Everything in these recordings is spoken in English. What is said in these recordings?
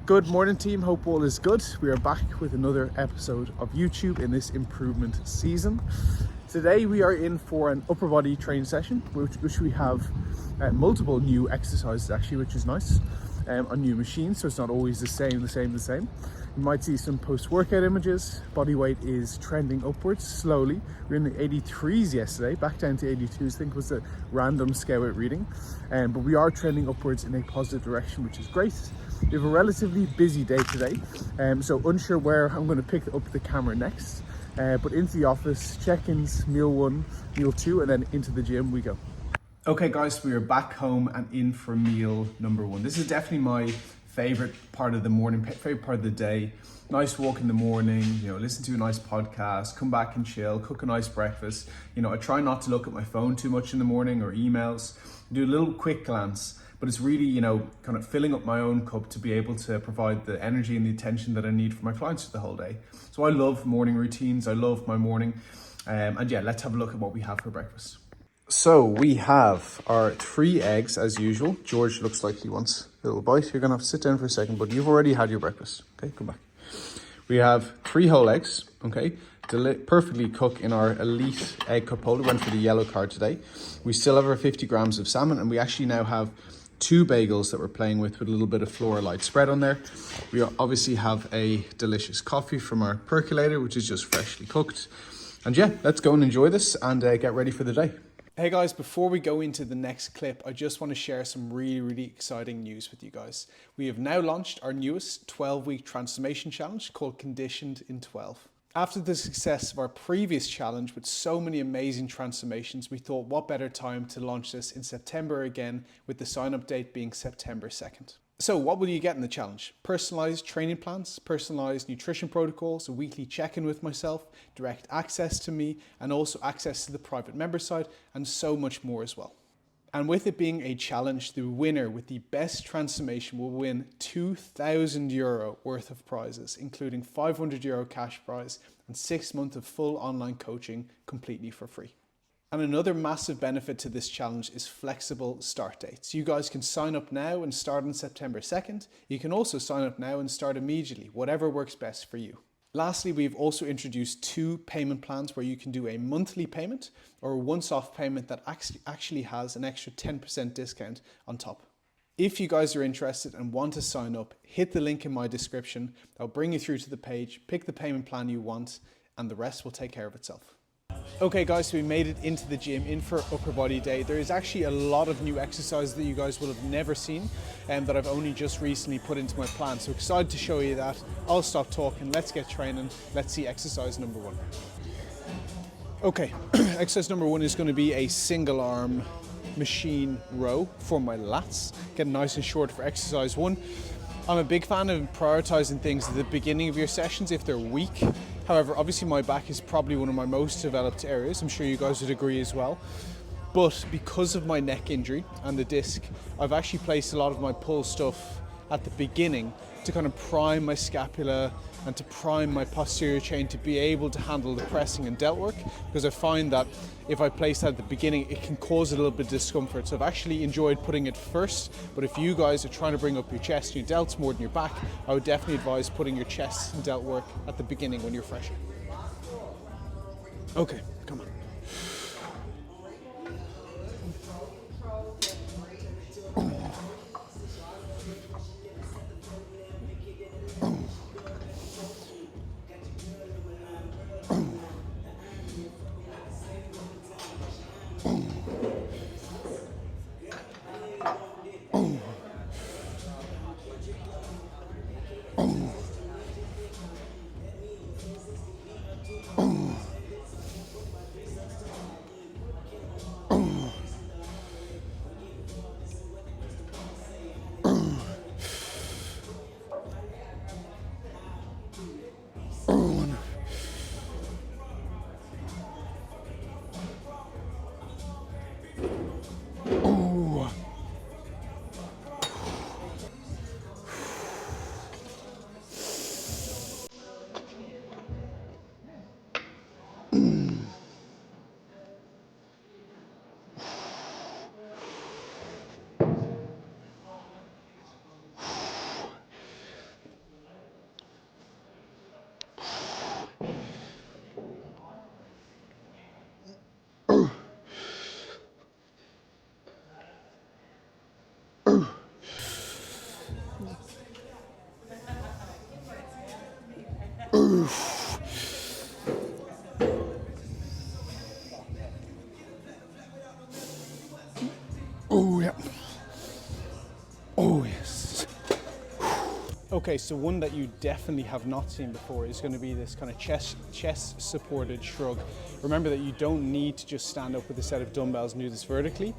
Good morning, team. Hope all is good. We are back with another episode of YouTube in this improvement season. Today we are in for an upper body training session, which we have multiple new exercises actually, which is nice, on new machines, so it's not always the same. You might see some post-workout images. Body weight is trending upwards slowly. We're in the 83s yesterday, back down to 82s, I think was the random scale weight reading. But we are trending upwards in a positive direction, which is great. We have a relatively busy day today, so unsure where I'm going to pick up the camera next. But into the office, check-ins, meal 1, meal 2, and then into the gym we go. Okay guys, we are back home and in for meal number 1. This is definitely my favorite part of the morning, favorite part of the day. Nice walk in the morning, listen to a nice podcast, come back and chill, cook a nice breakfast. I try not to look at my phone too much in the morning or emails. Do a little quick glance, but it's really, kind of filling up my own cup to be able to provide the energy and the attention that I need for my clients for the whole day. So I love morning routines. I love my morning. And yeah, let's have a look at what we have for breakfast. So we have our 3 eggs as usual. George looks like he wants a little bite. You're gonna have to sit down for a second, but you've already had your breakfast. Okay, come back. We have 3 whole eggs, okay? Perfectly cooked in our elite egg cup holder. Went for the yellow card today. We still have our 50 grams of salmon, and we actually now have 2 bagels that we're playing with a little bit of Flora Light spread on there. We obviously have a delicious coffee from our percolator, which is just freshly cooked. And yeah, let's go and enjoy this and get ready for the day. Hey guys, before we go into the next clip, I just want to share some really exciting news with you guys. We have now launched our newest 12-week transformation challenge called Conditioned in 12. After the success of our previous challenge with so many amazing transformations, we thought what better time to launch this in September again, with the sign-up date being September 2nd. So what will you get in the challenge? Personalized training plans, personalized nutrition protocols, a weekly check-in with myself, direct access to me, and also access to the private member side, and so much more as well. And with it being a challenge, the winner with the best transformation will win €2,000 worth of prizes, including €500 cash prize and 6 months of full online coaching completely for free. And another massive benefit to this challenge is flexible start dates. You guys can sign up now and start on September 2nd. You can also sign up now and start immediately, whatever works best for you. Lastly, we've also introduced 2 payment plans where you can do a monthly payment or a once-off payment that actually has an extra 10% discount on top. If you guys are interested and want to sign up, hit the link in my description. I'll bring you through to the page, pick the payment plan you want, and the rest will take care of itself. Okay guys, so we made it into the gym, in for upper body day. There is actually a lot of new exercises that you guys will have never seen and that I've only just recently put into my plan. So excited to show you that. I'll stop talking, let's get training. Let's see exercise number 1. Okay, exercise number 1 is going to be a single arm machine row for my lats. Get nice and short for exercise 1. I'm a big fan of prioritizing things at the beginning of your sessions if they're weak. However, obviously my back is probably one of my most developed areas. I'm sure you guys would agree as well. But because of my neck injury and the disc, I've actually placed a lot of my pull stuff at the beginning to kind of prime my scapula and to prime my posterior chain to be able to handle the pressing and delt work, because I find that if I place that at the beginning, it can cause a little bit of discomfort. So I've actually enjoyed putting it first, but if you guys are trying to bring up your chest and your delts more than your back, I would definitely advise putting your chest and delt work at the beginning when you're fresher. Okay, come on. Oh, yeah. Oh, yes. Okay, so one that you definitely have not seen before is going to be this kind of chest supported shrug. Remember that you don't need to just stand up with a set of dumbbells and do this vertically.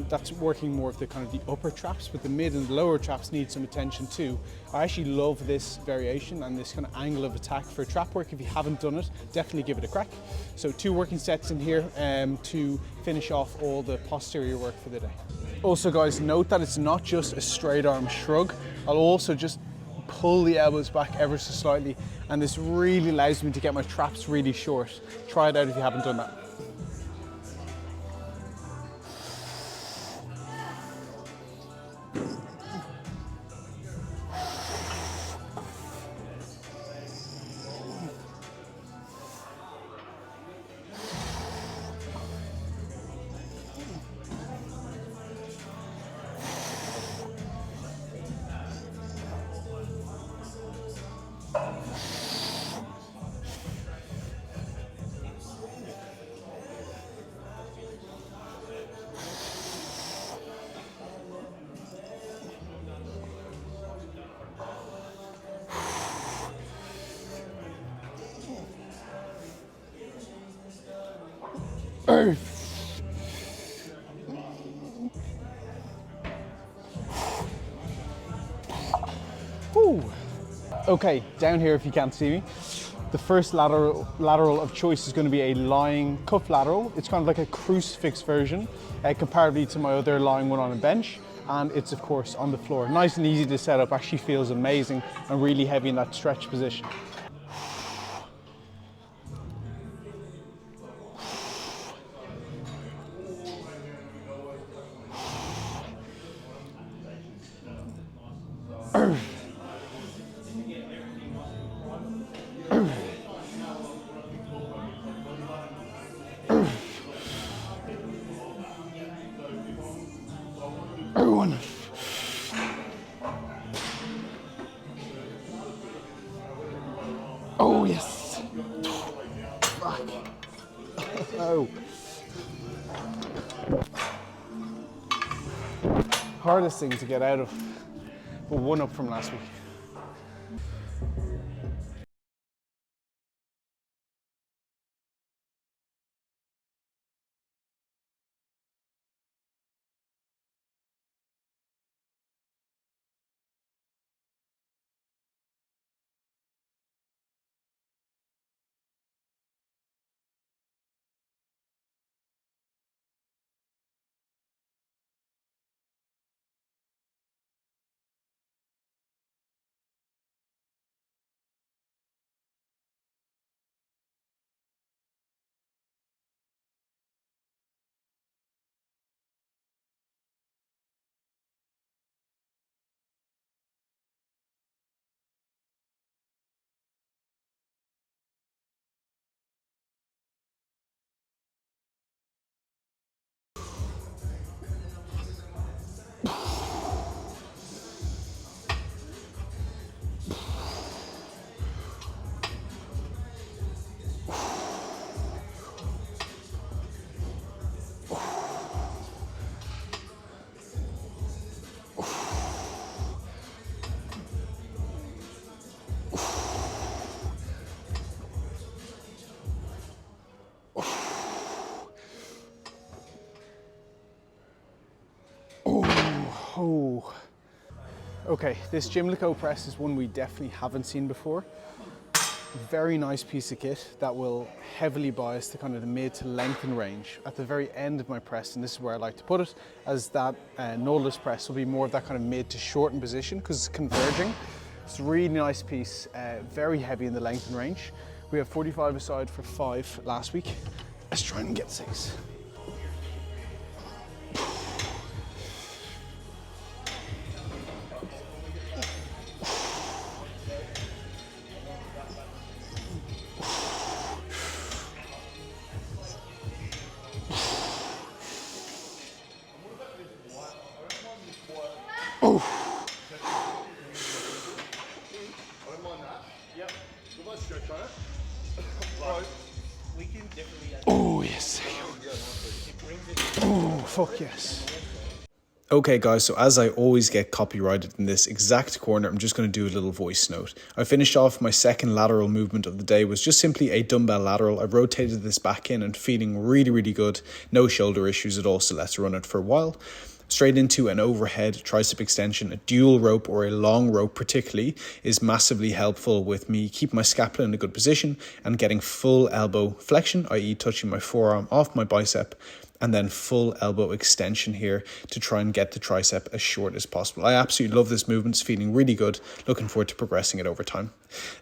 That's working more of the kind of the upper traps, but the mid and the lower traps need some attention too. I actually love this variation and this kind of angle of attack for trap work. If you haven't done it, definitely give it a crack. So 2 working sets in here to finish off all the posterior work for the day. Also guys, note that it's not just a straight arm shrug. I'll also just pull the elbows back ever so slightly, and this really allows me to get my traps really short. Try it out if you haven't done that. Ooh. Okay, down here if you can't see me, the first lateral of choice is going to be a lying cuff lateral. It's kind of like a crucifix version, comparably to my other lying one on a bench, and it's of course on the floor. Nice and easy to set up, actually feels amazing and really heavy in that stretch position. Everyone. Oh yes. Fuck. Oh. Hardest thing to get out of, but one up from last week. Oh. Okay, this Gymlico press is one we definitely haven't seen before. Very nice piece of kit that will heavily bias the kind of the mid to lengthen range at the very end of my press, and this is where I like to put it, as that Nautilus press will be more of that kind of mid to shorten position because it's converging. It's a really nice piece, very heavy in the lengthen range. We have 45 aside for 5 last week. Let's try and get 6. We can definitely. Oh, yes. Oh, fuck yes. Okay guys, so as I always get copyrighted in this exact corner, I'm just going to do a little voice note. I finished off my second lateral movement of the day, was just simply a dumbbell lateral. I rotated this back in and feeling really, really good. No shoulder issues at all, so let's run it for a while. Straight into an overhead tricep extension. A dual rope or a long rope particularly is massively helpful with me keeping my scapula in a good position and getting full elbow flexion, i.e. touching my forearm off my bicep, and then full elbow extension here to try and get the tricep as short as possible. I absolutely love this movement. It's feeling really good. Looking forward to progressing it over time.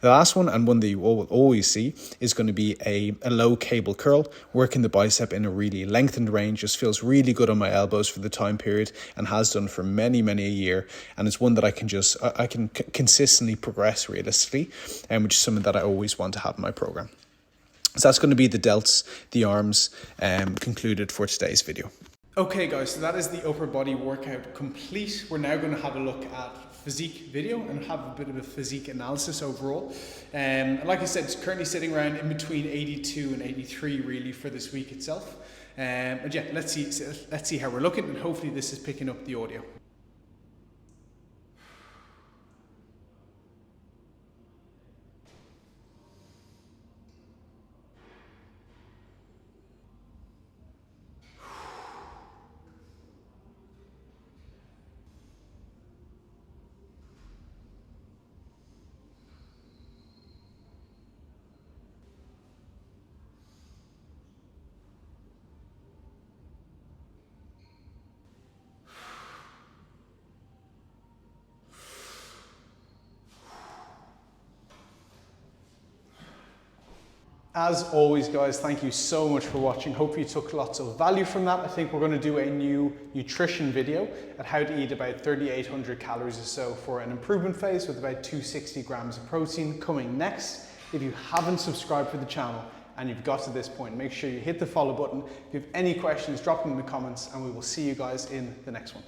The last one, and one that you will always see, is going to be a low cable curl, working the bicep in a really lengthened range. Just feels really good on my elbows for the time period and has done for many, many a year. And it's one that I can consistently progress realistically, which is something that I always want to have in my program. So that's going to be the delts, the arms, concluded for today's video. Okay guys, so that is the upper body workout complete. We're now going to have a look at physique video and have a bit of a physique analysis overall. Like I said, it's currently sitting around in between 82 and 83 really for this week itself. But yeah, let's see how we're looking, and hopefully this is picking up the audio. As always guys, thank you so much for watching. Hope you took lots of value from that. I think we're going to do a new nutrition video at how to eat about 3,800 calories or so for an improvement phase with about 260 grams of protein coming next. If you haven't subscribed to the channel and you've got to this point, make sure you hit the follow button. If you have any questions, drop them in the comments and we will see you guys in the next one.